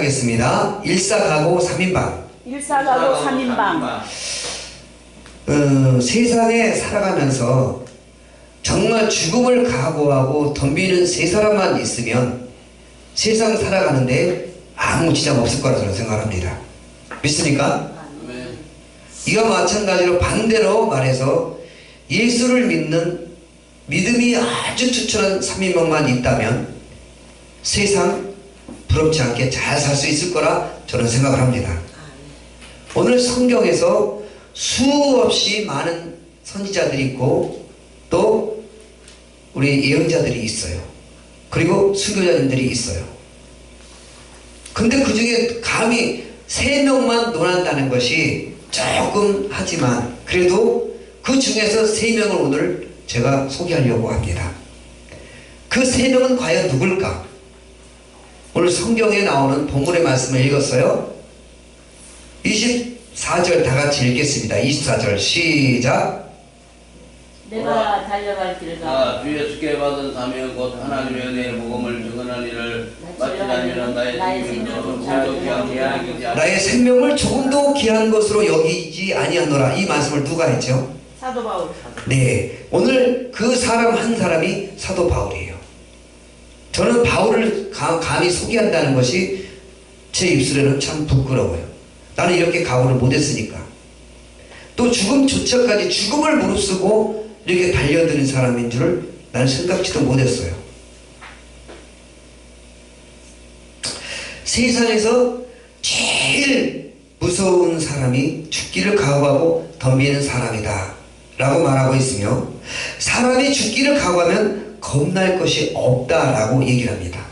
시작하겠습니다. 일사가고 3인방. 일사가고 3인방. 세상에 살아가면서 정말 죽음을 각오하고 덤비는 세 사람만 있으면 세상 살아가는데 아무 지장 없을 거라 저는 생각합니다. 믿습니까? 이와 마찬가지로 반대로 말해서 예수를 믿는 믿음이 아주 투철한 3인방만 있다면 세상 부럽지 않게 잘 살 수 있을 거라 저는 생각을 합니다. 오늘 성경에서 수없이 많은 선지자들이 있고 또 우리 예언자들이 있어요. 그리고 수교자님들이 있어요. 근데 그 중에 감히 3명만 논한다는 것이 조금 하지만 그래도 그 중에서 3명을 오늘 제가 소개하려고 합니다. 그 3명은 과연 누굴까? 오늘 성경에 나오는 본문의 말씀을 읽었어요. 24절 다 같이 읽겠습니다. 24절 시작. 내가 달려갈 길을 가 주 예수께 받은 사명 곧 하나님의 은혜의 복음을 증언할 일을 마치려면 나의 생명을 조금도 귀한 것으로 여기지 아니하노라. 이 말씀을 누가 했죠? 사도 바울. 네, 오늘 그 사람 한 사람이 사도 바울이에요. 저는 바울을 감히 소개한다는 것이 제 입술에는 참 부끄러워요. 나는 이렇게 각오를 못했으니까. 또 죽음조차까지 죽음을 무릅쓰고 이렇게 달려드는 사람인 줄을 나는 생각지도 못했어요. 세상에서 제일 무서운 사람이 죽기를 각오하고 덤비는 사람이다 라고 말하고 있으며, 사람이 죽기를 각오하면 겁날 것이 없다라고 얘기를 합니다.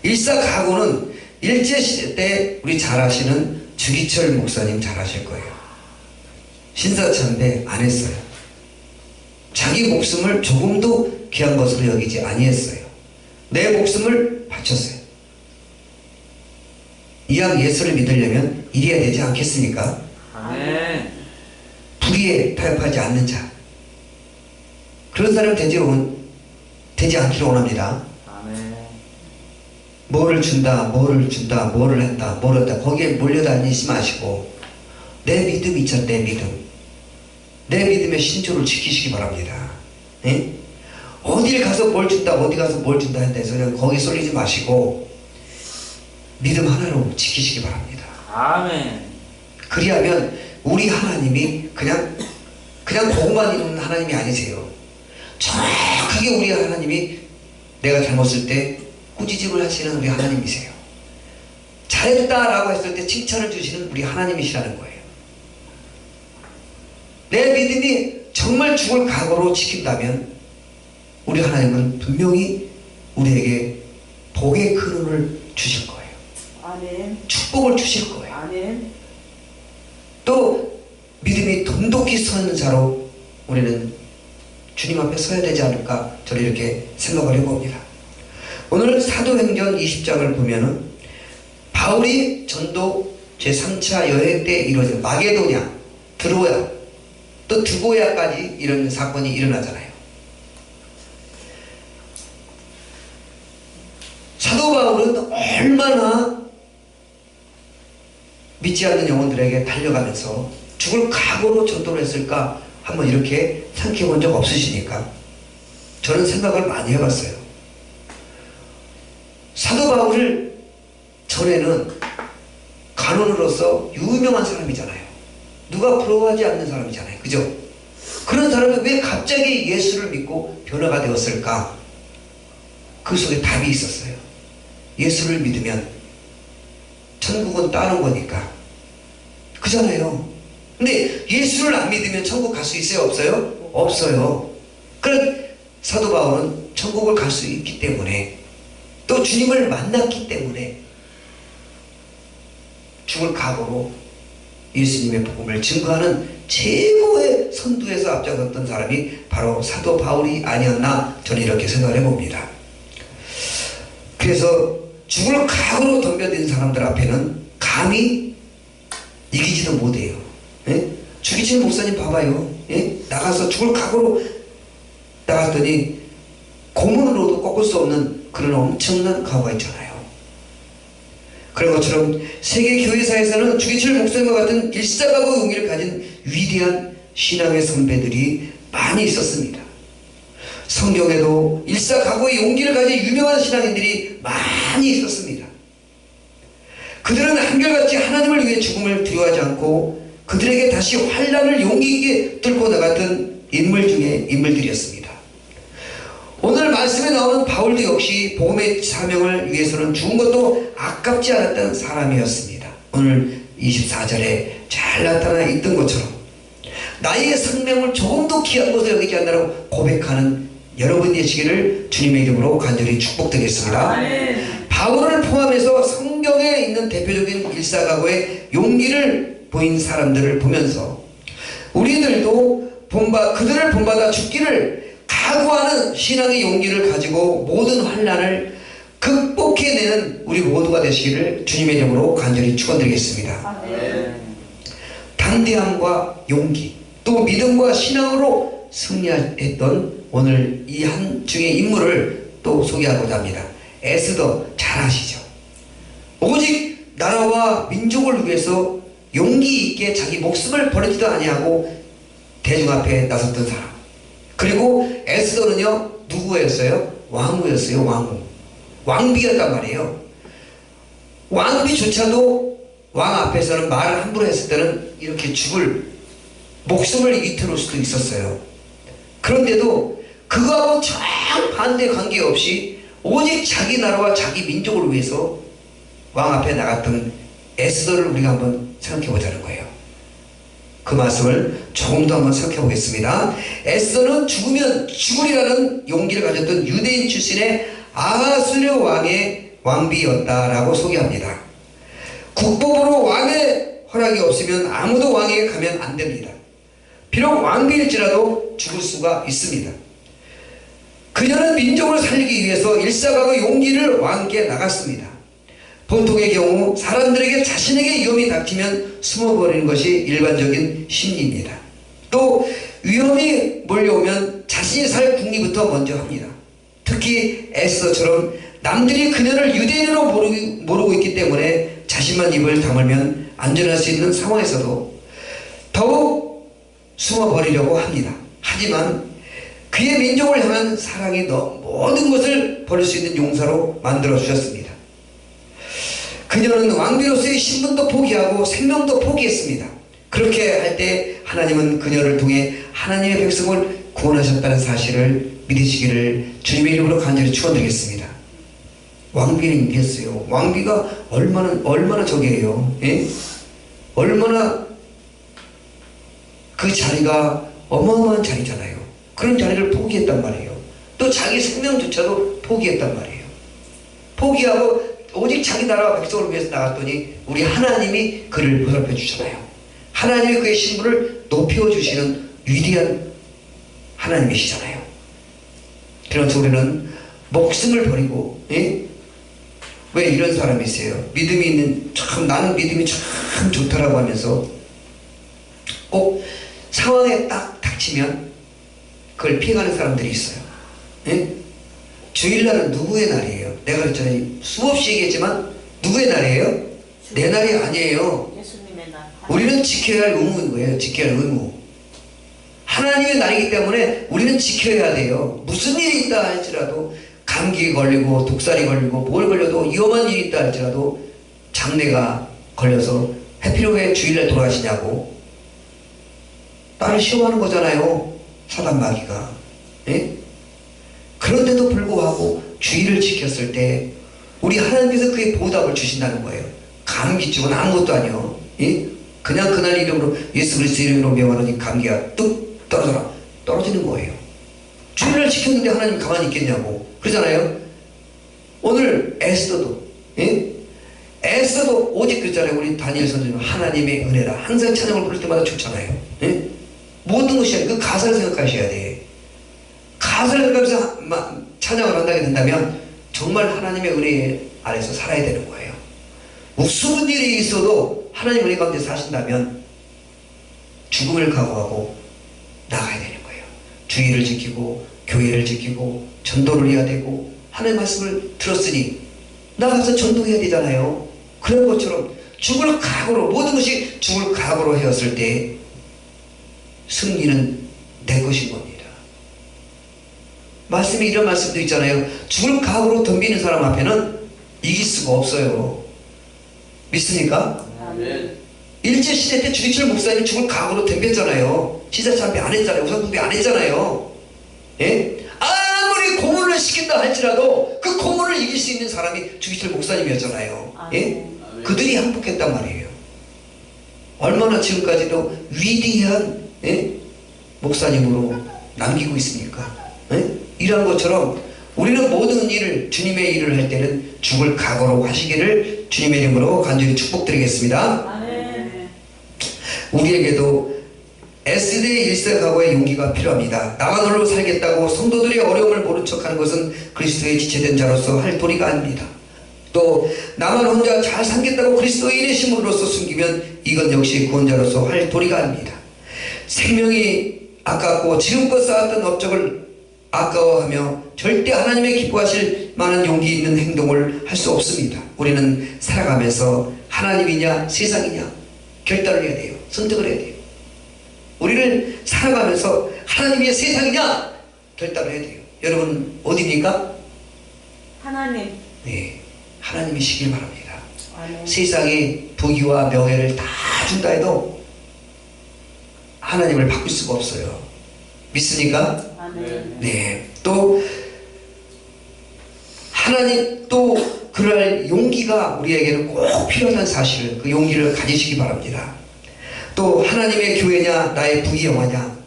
일사각오는 일제시대 때 우리 잘 아시는 주기철 목사님 잘 아실 거예요. 신사참배 안 했어요. 자기 목숨을 조금도 귀한 것으로 여기지 아니했어요. 내 목숨을 바쳤어요. 이왕 예수를 믿으려면 이래야 되지 않겠습니까? 아멘. 불의에 타협하지 않는 자, 그런 사람 되지 않기를 원합니다. 아멘. 뭐를 준다, 뭐를 준다, 뭐를 했다, 뭐를 했다, 거기에 몰려다니지 마시고 내 믿음 있잖아. 내 믿음, 내 믿음의 신조를 지키시기 바랍니다. 예? 어딜 가서 뭘 준다, 어디 가서 뭘 준다 한다 해서 그냥 거기 쏠리지 마시고 믿음 하나로 지키시기 바랍니다. 아멘. 그리하면 우리 하나님이 그냥 보고만 있는 하나님이 아니세요. 정확하게 우리 하나님이 내가 잘못을 때 꾸짖음을 하시는 우리 하나님이세요. 잘했다라고 했을 때 칭찬을 주시는 우리 하나님이시라는 거예요. 내 믿음이 정말 죽을 각오로 지킨다면 우리 하나님은 분명히 우리에게 복의 근원을 주실 거예요. 아멘. 축복을 주실 거예요. 아멘. 또 믿음이 돈독히 서는 자로 우리는 주님 앞에 서야 되지 않을까, 저는 이렇게 생각을 해봅니다. 오늘 사도행전 20장을 보면은 바울이 전도 제3차 여행 때 이루어진 마게도냐, 드로야, 또 드보야까지 이런 사건이 일어나잖아요. 사도 바울은 얼마나 믿지 않는 영혼들에게 달려가면서 죽을 각오로 전도를 했을까 한번 이렇게 생각해 본 적 없으시니까 저는 생각을 많이 해봤어요. 사도 바울을 전에는 간원으로서 유명한 사람이잖아요. 누가 부러워하지 않는 사람이잖아요. 그죠? 그런 사람이 왜 갑자기 예수를 믿고 변화가 되었을까? 그 속에 답이 있었어요. 예수를 믿으면 천국은 따는 거니까. 그잖아요. 근데 예수를 안 믿으면 천국 갈 수 있어요? 없어요? 없어요. 그럼 사도 바울은 천국을 갈 수 있기 때문에, 또 주님을 만났기 때문에 죽을 각오로 예수님의 복음을 증거하는 최고의 선두에서 앞장섰던 사람이 바로 사도 바울이 아니었나, 저는 이렇게 생각을 해봅니다. 그래서 죽을 각오로 덤벼든 사람들 앞에는 감히 이기지도 못해요. 예? 주기철 목사님 봐봐요. 예? 나가서 죽을 각오로 나갔더니 고문으로도 꺾을 수 없는 그런 엄청난 각오가 있잖아요. 그런 것처럼 세계 교회사에서는 주기철 목사님과 같은 일사각오의 용기를 가진 위대한 신앙의 선배들이 많이 있었습니다. 성경에도 일사각오의 용기를 가진 유명한 신앙인들이 많이 있었습니다. 그들은 한결같이 하나님을 위해 죽음을 두려워하지 않고 그들에게 다시 환난을 용기 있게 뚫고 나갔던 인물 중에 인물들이었습니다. 오늘 말씀에 나오는 바울도 역시 복음의 사명을 위해서는 죽은 것도 아깝지 않았던 사람이었습니다. 오늘 24절에 잘 나타나 있던 것처럼 나의 생명을 조금도 귀한 것으로 여기지 않는다고 고백하는 여러분 되시기를 주님의 이름으로 간절히 축복드리겠습니다. 아멘. 바울을 포함해서 성경에 있는 대표적인 일사각오의 용기를 보인 사람들을 보면서 우리들도 그들을 본받아 죽기를 각오하는 신앙의 용기를 가지고 모든 환난을 극복해내는 우리 모두가 되시기를 주님의 이름으로 간절히 축원드리겠습니다. 아멘. 담대함과 용기 또 믿음과 신앙으로 승리했던 오늘 이 한 중의 인물을 또 소개하고자 합니다. 에스더 잘 아시죠? 오직 나라와 민족을 위해서 용기 있게 자기 목숨을 버리지도 아니하고 대중 앞에 나섰던 사람. 그리고 에스더는요 누구였어요? 왕후였어요. 왕후. 왕비였단 말이에요. 왕비조차도 왕 앞에서는 말을 함부로 했을 때는 이렇게 목숨을 위태로울 수도 있었어요. 그런데도 그거하고 정반대 관계없이 오직 자기 나라와 자기 민족을 위해서 왕 앞에 나갔던 에스더를 우리가 한번 생각해 보자는 거예요. 그 말씀을 조금 더 한번 생각해 보겠습니다. 에스더는 죽으면 죽으리라는 용기를 가졌던 유대인 출신의 아하수르 왕의 왕비였다라고 소개합니다. 국법으로 왕의 허락이 없으면 아무도 왕에게 가면 안 됩니다. 비록 왕비일지라도 죽을 수가 있습니다. 그녀는 민족을 살리기 위해서 일사각오의 용기를 왕께 나갔습니다. 보통의 경우 사람들에게 자신에게 위험이 닥치면 숨어버리는 것이 일반적인 심리입니다. 또 위험이 몰려오면 자신이 살 궁리부터 먼저 합니다. 특히 에스더처럼 남들이 그녀를 유대인으로 모르고 있기 때문에 자신만 입을 다물면 안전할 수 있는 상황에서도 더욱 숨어버리려고 합니다. 하지만 그의 민족을 향한 사랑이 모든 것을 버릴 수 있는 용사로 만들어주셨습니다. 그녀는 왕비로서의 신분도 포기하고 생명도 포기했습니다. 그렇게 할 때 하나님은 그녀를 통해 하나님의 백성을 구원하셨다는 사실을 믿으시기를 주님의 이름으로 간절히 축원드리겠습니다. 왕비는 이겼어요. 왕비가 얼마나 저게예요. 예? 얼마나 그 자리가 어마어마한 자리잖아요. 그런 자리를 포기했단 말이에요. 또 자기 생명조차도 포기했단 말이에요. 포기하고 오직 자기 나라와 백성을 위해서 나갔더니 우리 하나님이 그를 보살펴 주잖아요. 하나님이 그의 신분을 높여주시는 위대한 하나님이시잖아요. 그래서 우리는 목숨을 버리고 예? 왜 이런 사람이 있어요? 믿음이 있는 나는 믿음이 참 좋다라고 하면서 꼭 상황에 딱 닥치면 그걸 피해가는 사람들이 있어요. 예? 주일날은 누구의 날이에요? 내가 그랬잖아요. 수없이 얘기했지만 누구의 날이에요? 내 날이 아니에요. 예수님의 날. 우리는 지켜야 할 의무인 거예요. 지켜야 할 의무. 하나님의 날이기 때문에 우리는 지켜야 돼요. 무슨 일이 있다 할지라도 감기 걸리고 독살이 걸리고 뭘 걸려도 위험한 일이 있다 할지라도 장례가 걸려서 해필 왜 주일날 돌아가시냐고 나를 시험하는 거잖아요. 사단 마귀가. 예? 그런데도 불구하고 주의를 지켰을 때 우리 하나님께서 그의 보답을 주신다는 거예요. 감기증은 아무것도 아니요. 예? 그냥 그날 이름으로 예수 그리스도 이름으로 명하노니 감기가 뚝 떨어지는 거예요. 주의를 지켰는데 하나님 가만히 있겠냐고 그러잖아요. 오늘 에스더도 예? 에스더도 오직 그랬잖아요. 우리 다니엘 선생님 하나님의 은혜라 항상 찬양을 부를 때마다 좋잖아요. 예? 모든 것이 그 가사를 생각하셔야 돼. 가사를 생각하면서 찬양을 한다게 된다면 정말 하나님의 은혜 아래서 살아야 되는 거예요. 무슨 일이 있어도 하나님 은혜 가운데 사신다면 죽음을 각오하고 나가야 되는 거예요. 주의를 지키고 교회를 지키고 전도를 해야 되고 하나님의 말씀을 들었으니 나가서 전도해야 되잖아요. 그런 것처럼 죽을 각오로, 모든 것이 죽을 각오로 헤었을 때 승리는 내 것인 겁니다. 말씀에 이런 말씀도 있잖아요. 죽을 각오로 덤비는 사람 앞에는 이길 수가 없어요. 믿습니까? 아멘. 일제시대 때 주기철 목사님이 죽을 각오로 덤볐잖아요. 시사참배 안 했잖아요. 우상숭배 안 했잖아요. 예? 아무리 고문을 시킨다 할지라도 그 고문을 이길 수 있는 사람이 주기철 목사님이었잖아요. 예? 그들이 항복했단 말이에요. 얼마나 지금까지도 위대한, 예? 목사님으로 남기고 있습니까? 예? 이러한 것처럼 우리는 모든 일을, 주님의 일을 할 때는 죽을 각오로 하시기를 주님의 이름으로 간절히 축복드리겠습니다. 아멘. 우리에게도 S대의 일사각오의 용기가 필요합니다. 나만 홀로 살겠다고 성도들의 어려움을 모른 척하는 것은 그리스도의 지체된 자로서 할 도리가 아닙니다. 또 나만 혼자 잘 살겠다고 그리스도인의 신분으로서 숨기면 이건 역시 구원자로서 할 도리가 아닙니다. 생명이 아깝고 지금껏 쌓았던 업적을 아까워하며 절대 하나님의 기뻐하실 만한 용기 있는 행동을 할 수 없습니다. 우리는 살아가면서 하나님이냐 세상이냐 결단을 해야 돼요. 선택을 해야 돼요. 우리는 살아가면서 하나님의 세상이냐 결단을 해야 돼요. 여러분 어디입니까? 하나님. 네, 하나님이시길 바랍니다. 아멘. 세상이 부귀와 명예를 다 준다 해도 하나님을 바꿀 수가 없어요. 믿습니까? 아멘. 네. 또 하나님 또 그럴 용기가 우리에게는 꼭 필요한 사실을, 그 용기를 가지시기 바랍니다. 또 하나님의 교회냐 나의 부귀영화냐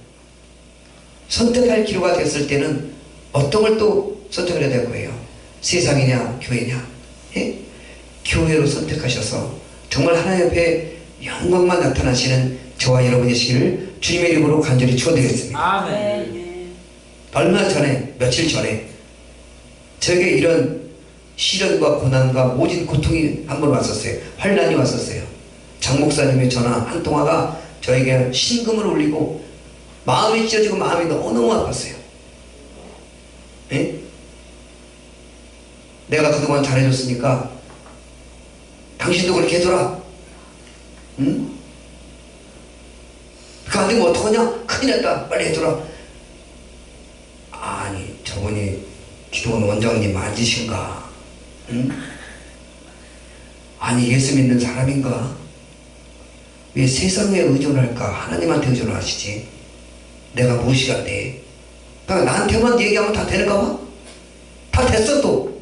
선택할 기로가 됐을 때는 어떤 걸 또 선택을 해야 될 거예요. 세상이냐 교회냐. 예? 교회로 선택하셔서 정말 하나님 앞에 영광만 나타나시는 저와 여러분이시기를 주님의 이름으로 간절히 축원드리겠습니다. 아멘. 얼마 전에, 며칠 전에 저에게 이런 시련과 고난과 모진 고통이 한 번 왔었어요. 환난이 왔었어요. 장 목사님의 전화 한 통화가 저에게 신금을 울리고 마음이 찢어지고 마음이 너무너무 아팠어요. 예? 내가 그동안 잘해줬으니까 당신도 그렇게 해줘라. 응? 그 안 되면 어떡하냐? 큰일 났다. 빨리 해줘라. 아니 저분이 기도원 원장님 맞으신가? 응? 아니 예수 믿는 사람인가? 왜 세상에 의존할까? 하나님한테 의존하시지. 내가 무엇이 안 돼? 그러니까 나한테만 얘기하면 다 되는가 봐? 다 됐어 또.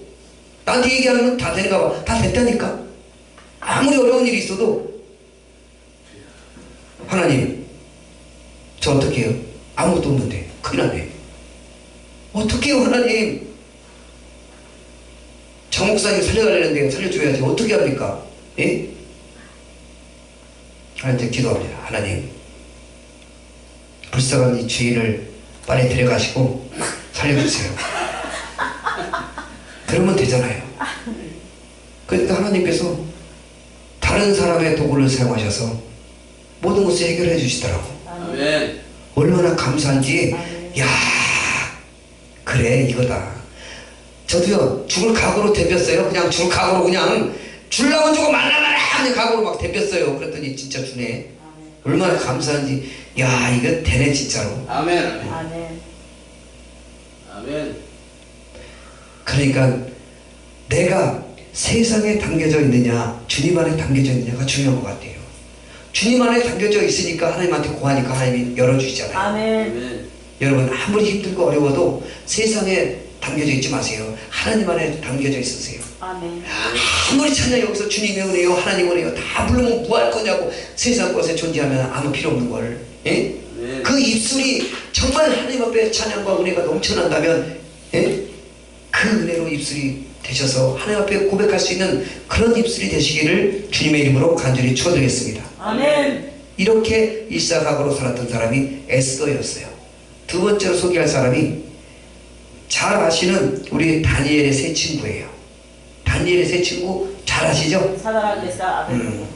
나한테 얘기하면 다 되는가 봐. 다 됐다니까. 아무리 어려운 일이 있어도 하나님 저 어떻게 해요? 아무것도 없는데 큰일 났네. 어떻게 해요 하나님? 정 목사님 살려달라는데 살려줘야지. 어떻게 합니까? 예? 하나님께 기도합니다. 하나님 불쌍한 이 죄인을 빨리 데려가시고 살려주세요. 그러면 되잖아요. 그러니까 하나님께서 다른 사람의 도구를 사용하셔서 모든 것을 해결해 주시더라고. 아멘. 얼마나 감사한지. 야 그래 이거다. 저도요 죽을 각오로 덤볐어요. 그냥 죽을 각오로 그냥 줄라면 주고 말라말라 그냥 각오로 막 덤볐어요. 그랬더니 진짜 주네. 얼마나 감사한지. 야 이거 되네 진짜로. 아멘. 아멘. 아멘. 그러니까 내가 세상에 담겨져 있느냐 주님 안에 담겨져 있느냐가 중요한 것 같아요. 주님 안에 담겨져 있으니까 하나님한테 구하니까 하나님이 열어주시잖아요. 아멘. 여러분 아무리 힘들고 어려워도 세상에 담겨져 있지 마세요. 하나님 안에 담겨져 있으세요. 아멘. 아무리 찬양 여기서 주님의 은혜요 하나님 은혜요 다 부르면 뭐 할 거냐고 세상 것에 존재하면 아무 필요 없는 걸. 예? 그 입술이 정말 하나님 앞에 찬양과 은혜가 넘쳐난다면 예? 그 은혜로 입술이 되셔서 하나님 앞에 고백할 수 있는 그런 입술이 되시기를 주님의 이름으로 간절히 축원드리겠습니다. 아멘. 이렇게 일사각오로 살았던 사람이 에스더였어요. 두 번째로 소개할 사람이 잘 아시는 우리 다니엘의 세 친구예요. 다니엘의 세 친구 잘 아시죠? 사드락 메사 아벤노고.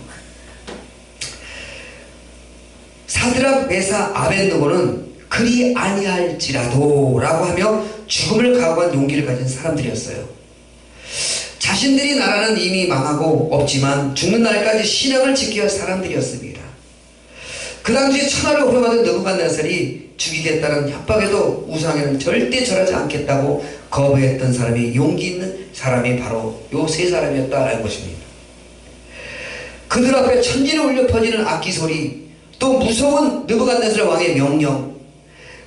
사드락 메사 아벤노고는 그리 아니할지라도 라고 하며 죽음을 각오한 용기를 가진 사람들이었어요. 자 자신들이 나라는 이미 망하고 없지만 죽는 날까지 신앙을 지켜야 할 사람들이었습니다. 그 당시에 천하를 호령하던 느부갓네살이 죽이겠다는 협박에도 우상에는 절대 절하지 않겠다고 거부했던 사람이 용기 있는 사람이 바로 요 세 사람이었다라는 것입니다. 그들 앞에 천지를 울려 퍼지는 악기 소리, 또 무서운 느부갓네살 왕의 명령,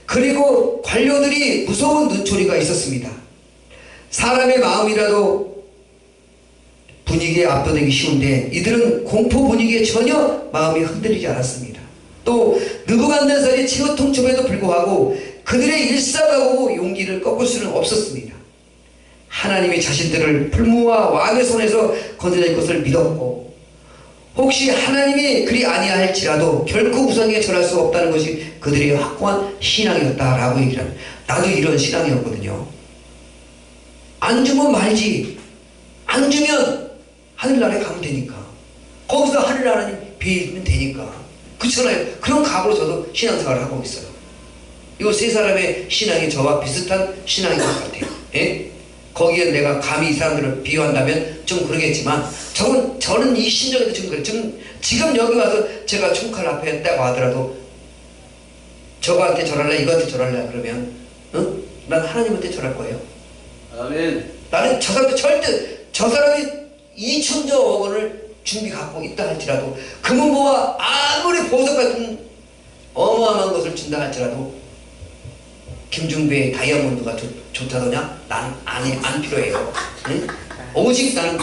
그리고 관료들이 무서운 눈초리가 있었습니다. 사람의 마음이라도 분위기에 압도되기 쉬운데 이들은 공포 분위기에 전혀 마음이 흔들리지 않았습니다. 또 느부갓네살이 최후 통첩에도 불구하고 그들의 일사각오고 용기를 꺾을 수는 없었습니다. 하나님이 자신들을 풀무와 왕의 손에서 건져낼 것을 믿었고 혹시 하나님이 그리 아니할지라도 결코 우상에 절할 수 없다는 것이 그들의 확고한 신앙이었다라고 얘기를 합니다. 나도 이런 신앙이었거든요. 안 주면 말지, 안 주면 하늘나라에 가면 되니까, 거기서 하늘나라님 빌면 되니까, 그렇잖아요. 그런 각오로 저도 신앙생활을 하고 있어요. 이 세 사람의 신앙이 저와 비슷한 신앙인 것 같아요. 예? 거기에 내가 감히 이 사람들을 비유한다면 좀 그러겠지만 저는 이 심정에도 지금 그래요. 지금 여기 와서 제가 총칼 앞에 딱 하더라도 저거한테 절할래 이거한테 절할래 그러면 응? 난 하나님한테 절할 거예요. 아멘. 나는 저 사람한테 절대 저 사람이 2천조 원을 준비 갖고 있다 할지라도 금은보와 아무리 보석 같은 어마어마한 것을 준다 할지라도 김중배의 다이아몬드가 좋다더냐? 난 안 필요해요. 응? 오직 나는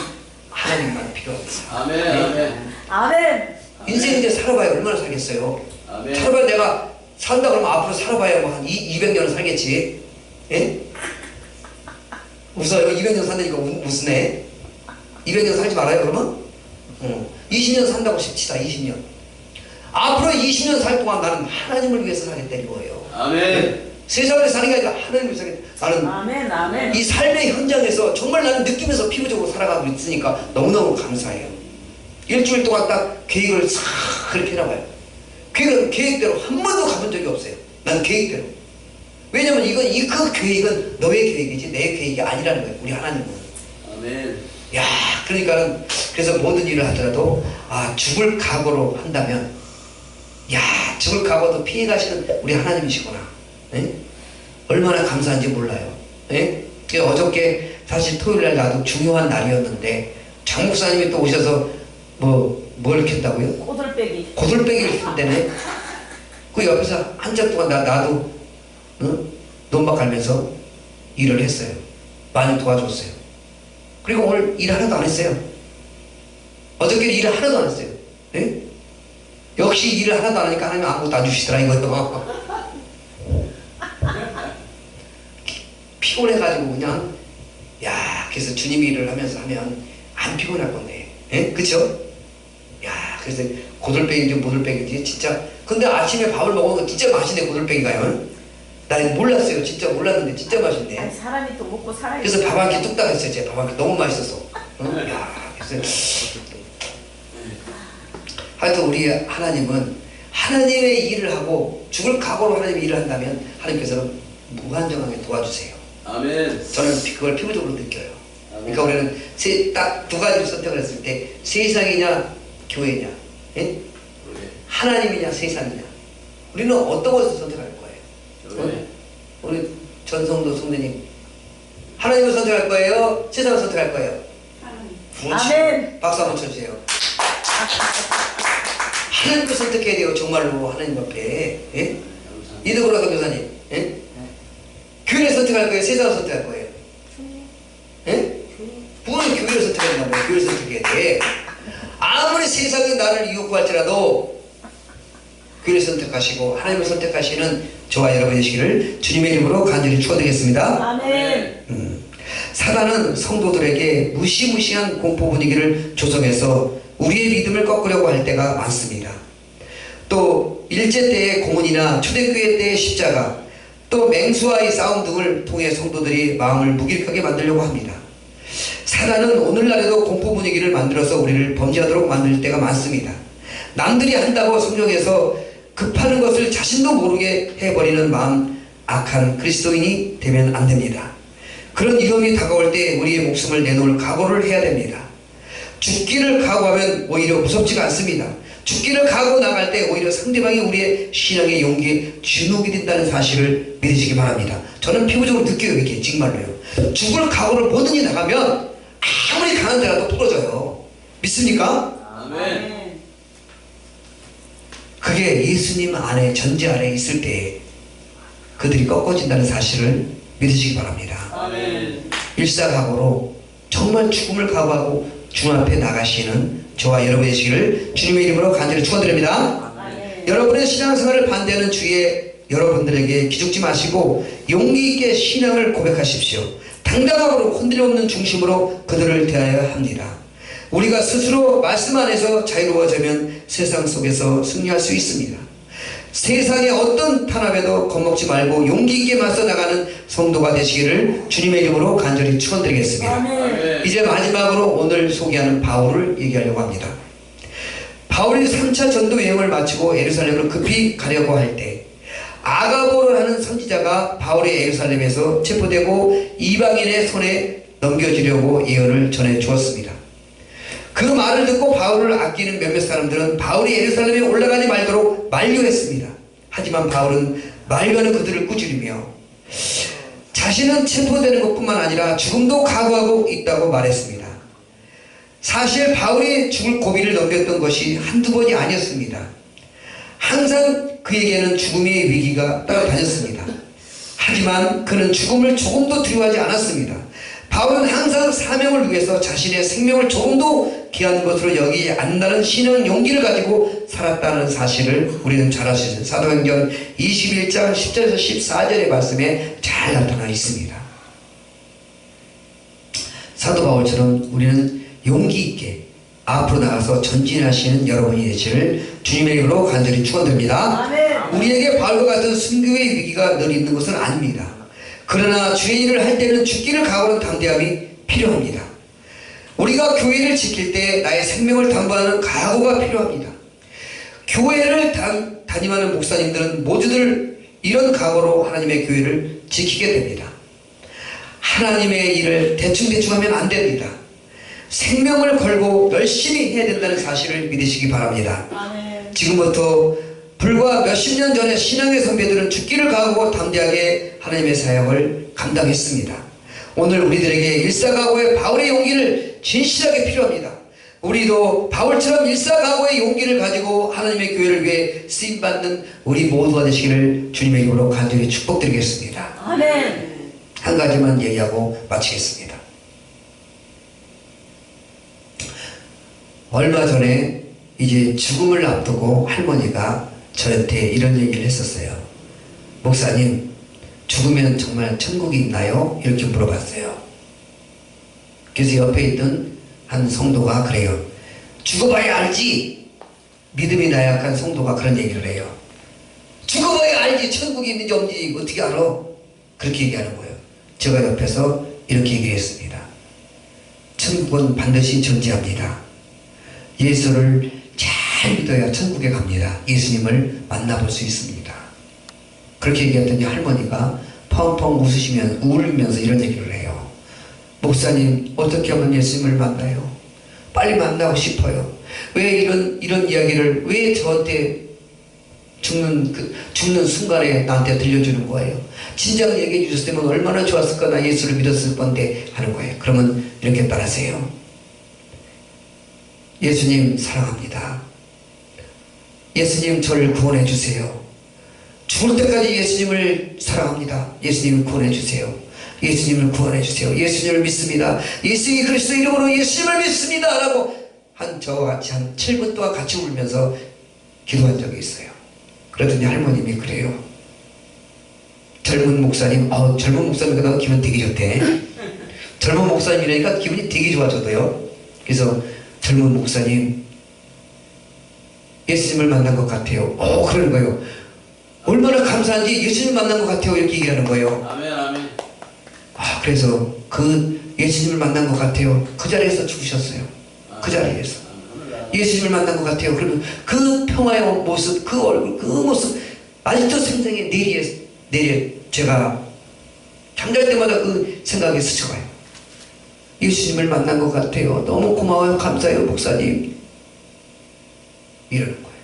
하나님만 필요합니다. 아멘. 네? 아멘. 아멘. 인생 이제 살아봐야 얼마나 살겠어요? 아멘. 살아봐야 내가 산다 그러면 앞으로 살아봐야 뭐 한 200년은 살겠지. 예? 웃어요. 200년 산다니까 웃으네. 200년 살지 말아요 그러면? 20년 산다고 칩시다. 20년. 앞으로 20년 살 동안 나는 하나님을 위해서 살겠다 이거예요. 아멘. 세상에 사는 게 아니라 하나님을 위해서 살겠다. 나는 아멘. 아멘. 이 삶의 현장에서 정말 나는 느끼면서 피부적으로 살아가고 있으니까 너무너무 감사해요. 일주일 동안 딱 계획을 싹 그렇게 해놔봐요. 계획대로 한 번도 가본 적이 없어요. 난 계획대로. 왜냐면 그 계획은 너의 계획이지 내 계획이 아니라는 거예요. 우리 하나님은. 아멘. 야, 그러니까 그래서 모든 일을 하더라도 죽을 각오로 한다면 죽을 각오도 피해 가시는 우리 하나님이시구나. 에? 얼마나 감사한지 몰라요. 에? 어저께 사실 토요일날 나도 중요한 날이었는데 장 목사님이 또 오셔서 뭘 켰다고요? 꼬들빼기. 고들빼기를 켰대네. 그 옆에서 한참 동안 나도 논밭 갈면서 일을 했어요. 많이 도와줬어요. 그리고 오늘 일 하나도 안 했어요. 어저께 일을 하나도 안 했어요. 네? 역시 일을 하나도 안 하니까 하나님 아무것도 안 주시더라 이거요. 피곤해가지고 그냥 그래서 주님이 일을 하면서 하면 안 피곤할 건데, 예? 그쵸? 그래서 고들빼기인지 모들빼기인지 진짜. 근데 아침에 밥을 먹으면 진짜 맛있네 고들빼기가요. 나 몰랐어요. 진짜 몰랐는데 진짜 맛있네. 아니 사람이 또 먹고 살아야 그래서 밥 한 끼 뚝딱 했어요. 제 밥 한 끼 너무 맛있어서. 그래서 하여튼 우리 하나님은 하나님의 일을 하고 죽을 각오로 하나님의 일을 한다면 하나님께서는 무한정하게 도와주세요. 아멘. 저는 그걸 피부적으로 느껴요. 그러니까 우리는 딱 두 가지를 선택을 했을 때 세상이냐 교회냐, 예? 하나님이냐 세상이냐, 우리는 어떤 것을 선택할 거예요? 우리 전성도 성도님 하나님을 선택할 거예요? 세상을 선택할 거예요? 그렇지. 아멘. 박수 한번 쳐주세요. 하나님을 선택해야 돼요. 정말로 하나님 앞에. 예? 이득으로 교사님, 예? 교회를 선택할 거예요? 세상을 선택할 거예요? 예? 그거는 교회를 선택해야 된다고요. 교회를 선택해야 돼. 아무리 세상이 나를 유혹할지라도 교회를 선택하시고 하나님을 선택하시는 저와 여러분 되시기를 주님의 이름으로 간절히 축원드리겠습니다. 아멘. 사단은 성도들에게 무시무시한 공포 분위기를 조성해서 우리의 믿음을 꺾으려고 할 때가 많습니다. 또 일제 때의 고문이나 초대교회 때의 십자가, 또 맹수와의 싸움 등을 통해 성도들이 마음을 무기력하게 만들려고 합니다. 사단은 오늘날에도 공포 분위기를 만들어서 우리를 범죄하도록 만들 때가 많습니다. 남들이 한다고 성경에서 급하는 것을 자신도 모르게 해버리는 마음, 악한 그리스도인이 되면 안 됩니다. 그런 위험이 다가올 때 우리의 목숨을 내놓을 각오를 해야 됩니다. 죽기를 각오하면 오히려 무섭지가 않습니다. 죽기를 각오 나갈 때 오히려 상대방이 우리의 신앙의 용기에 주눅이 된다는 사실을 믿으시기 바랍니다. 저는 피부적으로 느껴요. 이렇게 정말로요. 죽을 각오를 뭐든지 나가면 아무리 강한 자라도 부러져요. 믿습니까? 아멘. 그게 예수님 안에 전제 아래 있을 때 그들이 꺾어진다는 사실을 믿으시기 바랍니다. 아멘. 일사각오로 정말 죽음을 각오하고 주님 앞에 나가시는 저와 여러분 되시기를 주님의 이름으로 간절히 축원드립니다. 아멘. 여러분의 신앙생활을 반대하는 주위에 여러분들에게 기죽지 마시고 용기 있게 신앙을 고백하십시오. 당당함으로 흔들림 없는 중심으로 그들을 대하여야 합니다. 우리가 스스로 말씀 안에서 자유로워지면 세상 속에서 승리할 수 있습니다. 세상의 어떤 탄압에도 겁먹지 말고 용기 있게 맞서 나가는 성도가 되시기를 주님의 이름으로 간절히 축원드리겠습니다. 아멘. 이제 마지막으로 오늘 소개하는 바울을 얘기하려고 합니다. 바울이 3차 전도 여행을 마치고 예루살렘으로 급히 가려고 할 때 아가보라는 선지자가 바울이 예루살렘에서 체포되고 이방인의 손에 넘겨지려고 예언을 전해 주었습니다. 그 말을 듣고 바울을 아끼는 몇몇 사람들은 바울이 예루살렘에 올라가지 말도록 만류했습니다. 하지만 바울은 만류하는 그들을 꾸짖으며 자신은 체포되는 것뿐만 아니라 죽음도 각오하고 있다고 말했습니다. 사실 바울이 죽을 고비를 넘겼던 것이 한두 번이 아니었습니다. 항상 그에게는 죽음의 위기가 따라다녔습니다. 하지만 그는 죽음을 조금도 두려워하지 않았습니다. 바울은 항상 사명을 위해서 자신의 생명을 조금도 귀한 것으로 여기지 않는다는 신앙 용기를 가지고 살았다는 사실을 우리는 잘 아시죠. 사도행전 21장 10절에서 14절의 말씀에 잘 나타나 있습니다. 사도 바울처럼 우리는 용기 있게 앞으로 나가서 전진하시는 여러분이 되시를 주님의 이름으로 간절히 축원드립니다. 아멘. 우리에게 바울과 같은 순교의 위기가 늘 있는 것은 아닙니다. 그러나 주의 일을 할 때는 죽기를 각오하는 담대함이 필요합니다. 우리가 교회를 지킬 때 나의 생명을 담보하는 각오가 필요합니다. 교회를 담임하는 목사님들은 모두들 이런 각오로 하나님의 교회를 지키게 됩니다. 하나님의 일을 대충대충 하면 안 됩니다. 생명을 걸고 열심히 해야 된다는 사실을 믿으시기 바랍니다. 아멘. 지금부터 불과 몇십 년 전에 신앙의 선배들은 죽기를 각오하고 담대하게 하나님의 사역을 감당했습니다. 오늘 우리들에게 일사각오의 바울의 용기를 진실하게 필요합니다. 우리도 바울처럼 일사각오의 용기를 가지고 하나님의 교회를 위해 쓰임받는 우리 모두가 되시기를 주님의 이름으로 간절히 축복드리겠습니다. 아멘. 한 가지만 얘기하고 마치겠습니다. 얼마 전에 이제 죽음을 앞두고 할머니가 저한테 이런 얘기를 했었어요. 목사님, 죽으면 정말 천국이 있나요? 이렇게 물어봤어요. 그래서 옆에 있던 한 성도가 그래요. 죽어봐야 알지. 믿음이 나약한 성도가 그런 얘기를 해요. 죽어봐야 알지. 천국이 있는지 없는지 어떻게 알아? 그렇게 얘기하는 거예요. 제가 옆에서 이렇게 얘기했습니다. 천국은 반드시 존재합니다. 예수를 잘 믿어야 천국에 갑니다. 예수님을 만나볼 수 있습니다. 그렇게 얘기했더니 할머니가 펑펑 웃으시면 울면서 이런 얘기를 해요. 목사님, 어떻게 하면 예수님을 만나요? 빨리 만나고 싶어요. 왜 이런 이야기를 왜 저한테 죽는 순간에 나한테 들려주는 거예요? 진작 얘기해 주셨으면 얼마나 좋았을까. 나 예수를 믿었을 건데 하는 거예요. 그러면 이렇게 따라하세요. 예수님 사랑합니다. 예수님 저를 구원해 주세요. 죽을 때까지 예수님을 사랑합니다. 예수님을 구원해 주세요. 예수님을 구원해 주세요. 예수님을 믿습니다. 예수 그리스도 이름으로 예수님을 믿습니다. 라고 저와 같이 한 7분 동안 같이 울면서 기도한 적이 있어요. 그러더니 할머님이 그래요. 젊은 목사님, 젊은 목사님이니까 나도 기분 되게 좋대. 젊은 목사님이니까 기분이 되게 좋아져도요. 그래서 젊은 목사님, 예수님을 만난 것 같아요. 그러는 거예요. 얼마나 감사한지 예수님 만난 것 같아요. 이렇게 얘기하는 거예요. 아멘. 아멘. 그래서 그 예수님을 만난 것 같아요. 그 자리에서 죽으셨어요. 그 자리에서. 예수님을 만난 것 같아요. 그러면 그 평화의 모습, 그 얼굴, 그 모습 아직도 생생히 내리에 제가 잠잘 때마다 그 생각에 스쳐가요. 예수님을 만난 것 같아요. 너무 고마워요. 감사해요, 목사님. 이러는 거예요.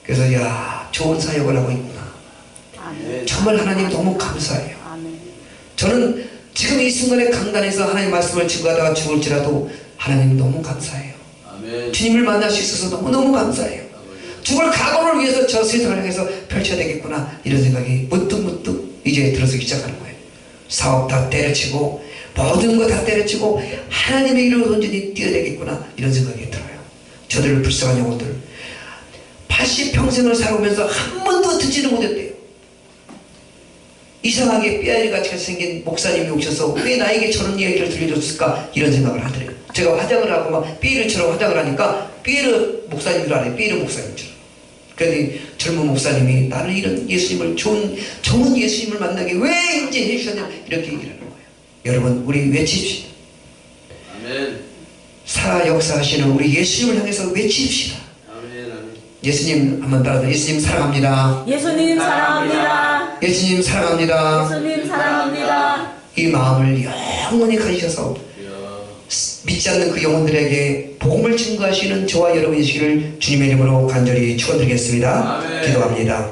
그래서 야, 좋은 사역을 하고 있구나. 아멘. 정말 하나님 너무 감사해요. 아멘. 저는 지금 이 순간에 강단에서 하나님 말씀을 증거하다가 죽을지라도 하나님 너무 감사해요. 아멘. 주님을 만날 수 있어서 너무너무 감사해요. 죽을 각오를 위해서 저 세상을 향해서 펼쳐야 되겠구나 이런 생각이 문득문득 이제 들어서기 시작하는 거예요. 사업 다 때려치고 모든 거 다 때려치고 하나님의 이름으로 온전히 뛰어야 되겠구나 이런 생각이 들어요. 저들 불쌍한 영혼들 80평생을 살아오면서 한 번도 듣지를 못했대요. 이상하게 삐아리같이 생긴 목사님이 오셔서 왜 나에게 저런 이야기를 들려줬을까 이런 생각을 하더래요. 제가 화장을 하고 막 삐에르처럼 화장을 하니까 삐에르 목사님 줄 알아요. 삐에르 목사님처럼. 그런데 젊은 목사님이 나는 이런 예수님을 좋은 예수님을 만나게 왜 인지해 주셨냐 이렇게 얘기를 하는 거예요. 여러분 우리 외칩시다. 아멘. 살아 역사하시는 우리 예수님을 향해서 외칩시다. 아멘. 아멘. 예수님 한번 따라서 예수님 사랑합니다. 예수님 사랑합니다. 예수님 사랑합니다. 예수님 사랑합니다. 이 마음을 영원히 가지셔서 믿지 않는 그 영혼들에게 복음을 증거하시는 저와 여러분이시기를 주님의 이름으로 간절히 축원드리겠습니다. 아멘. 기도합니다.